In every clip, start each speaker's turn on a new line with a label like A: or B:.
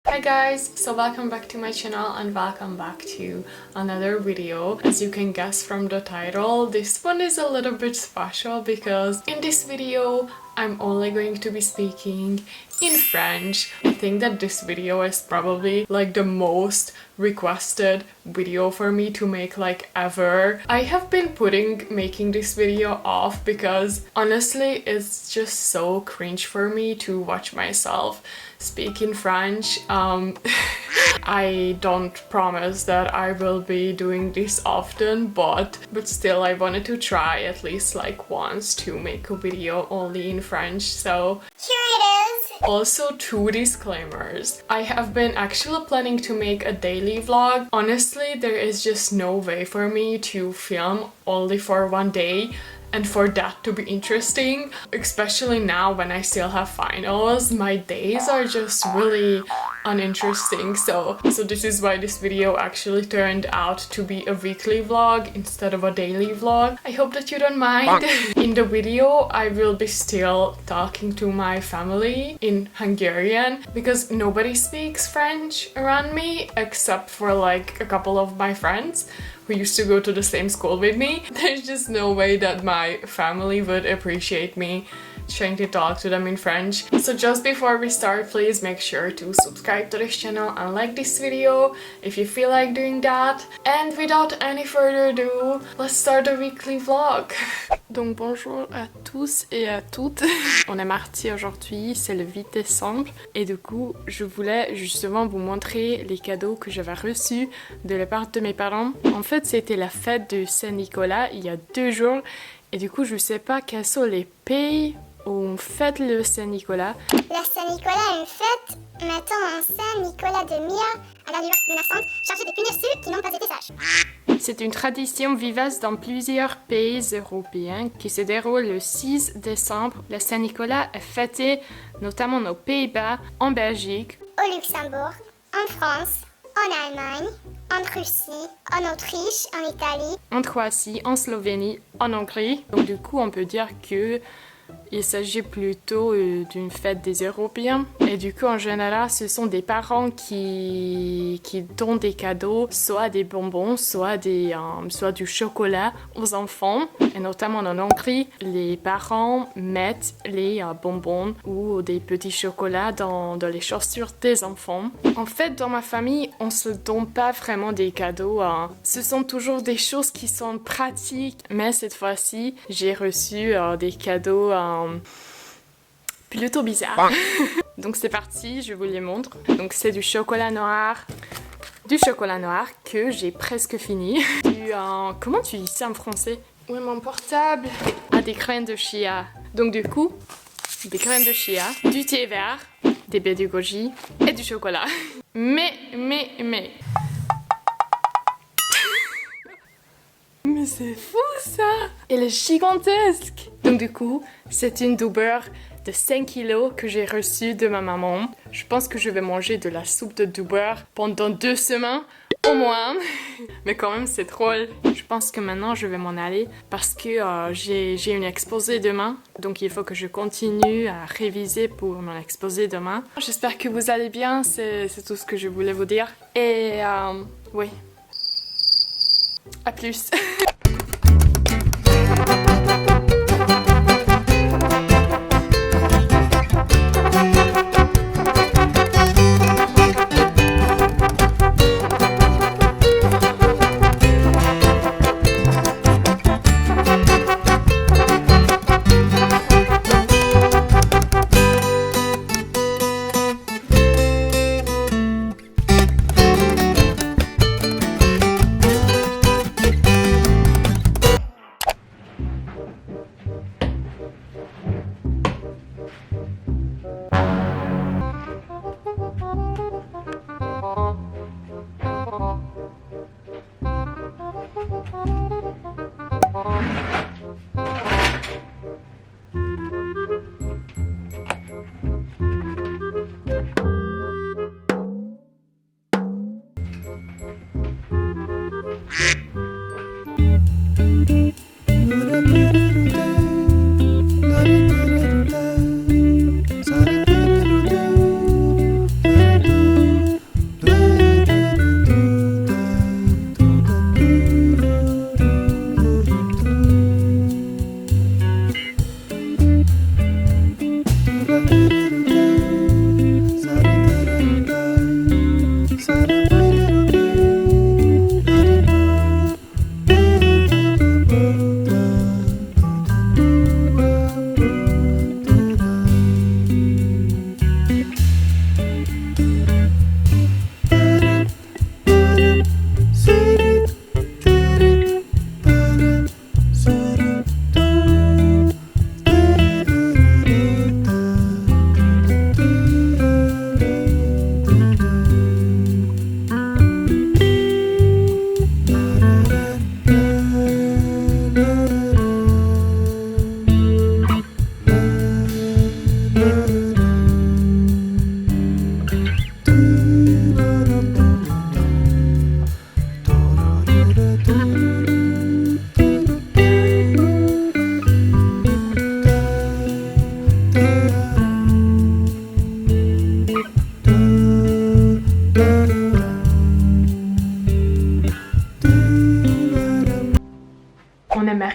A: Hi guys, so welcome back to my channel and welcome back to another video. As you can guess from the title, this one is a little bit special because in this video I'm only going to be speaking in French. I think that this video is probably like the most requested video for me to make like ever. I have been making this video off because honestly it's just so cringe for me to watch myself speak in French. I don't promise that I will be doing this often, but still I wanted to try at least like once to make a video only in French, so here it is. Also, two disclaimers. I have been actually planning to make a daily vlog. Honestly, there is just no way for me to film only for one day and for that to be interesting, especially now when I still have finals. My days are just really uninteresting, so this is why this video actually turned out to be a weekly vlog instead of a daily vlog. I hope that you don't mind. In the video I will be still talking to my family in Hungarian because nobody speaks French around me except for like a couple of my friends who used to go to the same school with me. There's just no way that my family would appreciate me trying to talk to them in French. So just before we start, please make sure to subscribe to this channel and like this video if you feel like doing that. And without any further ado, let's start the weekly vlog. Donc bonjour à tous et à toutes. On est mardi aujourd'hui, c'est le 8 décembre et du coup je voulais justement vous montrer les cadeaux que j'avais reçus de la part de mes parents. En fait c'était la fête de Saint-Nicolas il y a 2 jours et du coup je sais pas quels sont les pays où on fête le Saint-Nicolas.
B: La Saint-Nicolas est une fête mettant en scène Nicolas de Myre à l'allure menaçante, chargé de punir ceux qui n'ont pas été sages.
A: C'est une tradition vivace dans plusieurs pays européens qui se déroule le 6 décembre. La Saint-Nicolas est fêtée notamment aux Pays-Bas, en Belgique,
B: au Luxembourg, en France, en Allemagne, en Russie, en Autriche, en Italie,
A: en Croatie, en Slovénie, en Hongrie. Donc du coup on peut dire que il s'agit plutôt d'une fête des Européens. Et du coup, en général, ce sont des parents qui donnent des cadeaux, soit des bonbons, soit du chocolat aux enfants. Et notamment en Hongrie, les parents mettent les bonbons ou des petits chocolats dans les chaussures des enfants. En fait, dans ma famille, on se donne pas vraiment des cadeaux. Ce sont toujours des choses qui sont pratiques. Mais cette fois-ci, j'ai reçu des cadeaux plutôt bizarre. Donc c'est parti, je vous les montre. Donc c'est du chocolat noir que j'ai presque fini. Comment tu dis ça en français? Ouais, mon portable. Ah, des graines de chia. Donc du coup, des graines de chia, du thé vert, des baies de goji et du chocolat. Mais c'est fou ça! Elle est gigantesque! Donc du coup, c'est une doubleur de 5 kilos que j'ai reçue de ma maman. Je pense que je vais manger de la soupe de doubleur pendant 2 semaines, au moins. Mais quand même, c'est drôle. Je pense que maintenant, je vais m'en aller parce que j'ai une exposé demain. Donc il faut que je continue à réviser pour mon exposé demain. J'espère que vous allez bien, c'est tout ce que je voulais vous dire. Et oui. À plus.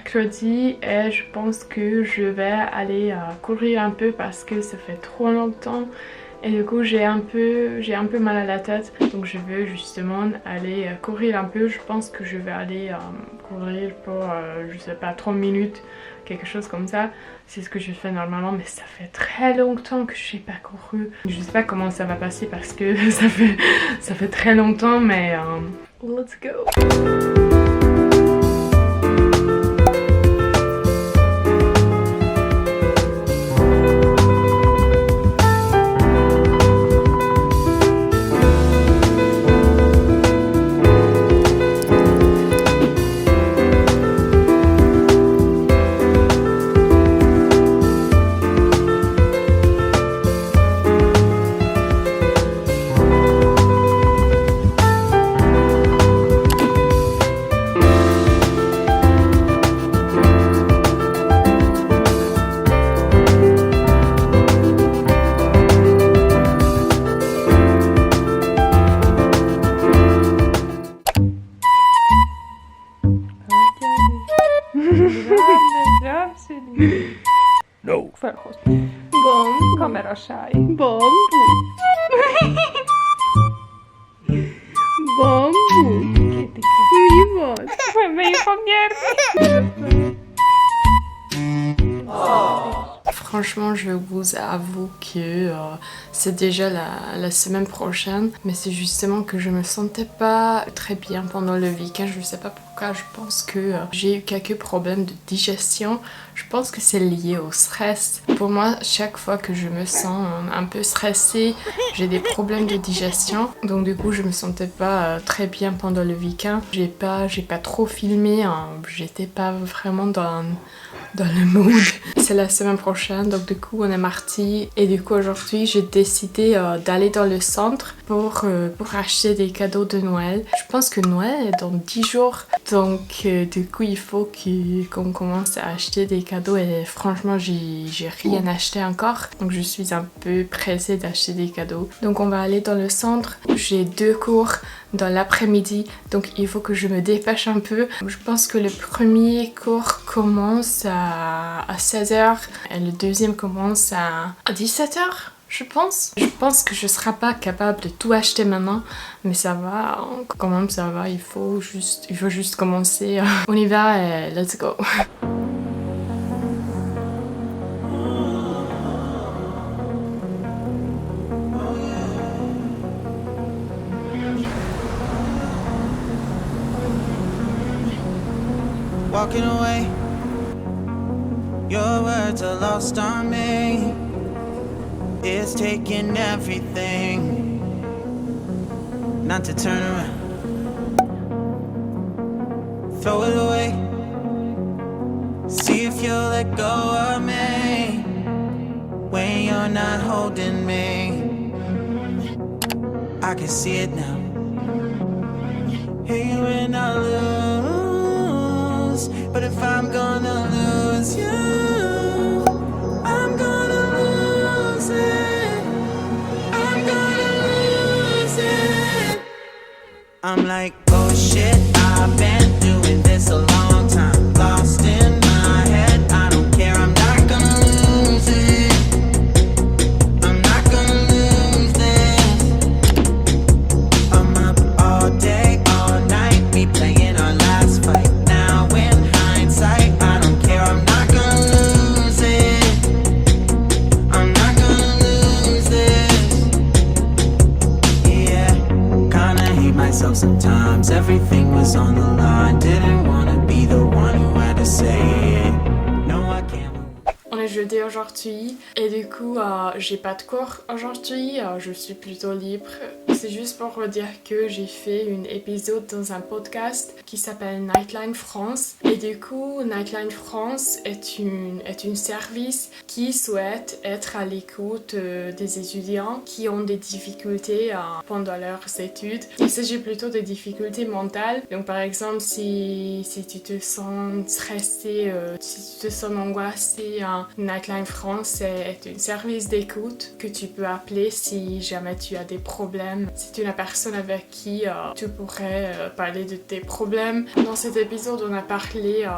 A: mercredi et je pense que je vais aller courir un peu parce que ça fait trop longtemps et du coup j'ai un peu mal à la tête, donc je veux justement aller courir un peu. Je pense que je vais aller courir pour je sais pas 30 minutes, quelque chose comme ça. C'est ce que je fais normalement, mais ça fait très longtemps que je n'ai pas couru. Je sais pas comment ça va passer parce que ça fait très longtemps, mais let's go.
C: No.
A: Felhozd. Bambu.
C: Kamerasáj.
A: Bambu. Bambu. Mi van?
C: Melyik fog nyerni?
A: Franchement, je vous avoue que c'est déjà la semaine prochaine, mais c'est justement que je me sentais pas très bien pendant le week-end. Je sais pas pourquoi, je pense que j'ai eu quelques problèmes de digestion. Je pense que c'est lié au stress. Pour moi, chaque fois que je me sens un peu stressée, j'ai des problèmes de digestion. Donc du coup, je me sentais pas très bien pendant le week-end. J'ai pas trop filmé, hein. J'étais pas vraiment dans le mood. C'est la semaine prochaine, donc du coup on est mardi et du coup aujourd'hui j'ai décidé d'aller dans le centre pour acheter des cadeaux de Noël. Je pense que Noël est dans 10 jours, donc du coup il faut qu'on commence à acheter des cadeaux et franchement j'ai rien acheté encore, donc je suis un peu pressée d'acheter des cadeaux. Donc on va aller dans le centre, j'ai 2 cours dans l'après-midi, donc il faut que je me dépêche un peu. Je pense que le premier cours commence à 16h et le deuxième commence à 17h, je pense. Je pense que je ne serai pas capable de tout acheter maintenant, mais ça va, quand même ça va, il faut juste commencer. On y va et let's go.
D: Walking away, your words are lost on me. It's taking everything not to turn around. Throw it away, see if you'll let go of me when you're not holding me. I can see it now. Hey, when I lose, but if I'm gonna lose you, I'm gonna lose it. I'm gonna lose it. I'm like, oh shit, I've been doing this a long time. Lost in my head, I don't care, I'm not gonna lose it. I'm not gonna lose this. I'm up all day, all night, we playing our last fight. Now in hindsight, I don't care, I'm not gonna lose it. I'm not gonna lose this. Yeah, kinda hate myself sometimes. Everything was on the line. Didn't wanna be the one who had to say it. No, I can't.
A: On est jeudi aujourd'hui et du coup j'ai pas de cours aujourd'hui, je suis plutôt libre. C'est juste pour vous dire que j'ai fait un épisode dans un podcast qui s'appelle Nightline France et du coup Nightline France est une service qui souhaite être à l'écoute des étudiants qui ont des difficultés pendant leurs études. Il s'agit plutôt de difficultés mentales, donc par exemple si tu te sens stressé, si tu te sens angoissé, Nightline France est un service d'écoute que tu peux appeler si jamais tu as des problèmes. C'est une personne avec qui tu pourrais parler de tes problèmes. Dans cet épisode, on a parlé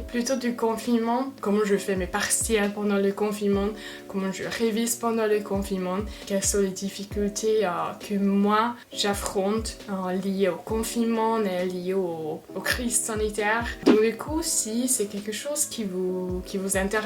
A: plutôt du confinement, comment je fais mes partiels pendant le confinement, comment je révise pendant le confinement, quelles sont les difficultés que moi j'affronte liées au confinement et liées aux crises sanitaires. Donc du coup, si c'est quelque chose qui vous intéresse,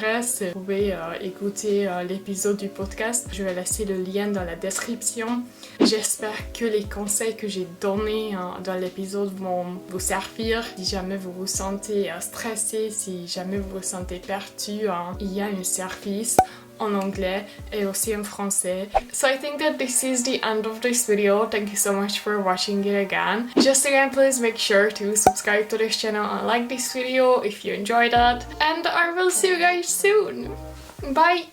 A: vous pouvez écouter l'épisode du podcast. Je vais laisser le lien dans la description. J'espère que les conseils que j'ai donnés dans l'épisode vont vous servir. Si jamais vous vous sentez stressé, si jamais vous vous sentez perdu, il y a un service en anglais et aussi en français. So I think that this is the end of this video. Thank you so much for watching it again. Just again, please make sure to subscribe to this channel and like this video if you enjoyed it. And I will see you guys soon. Bye!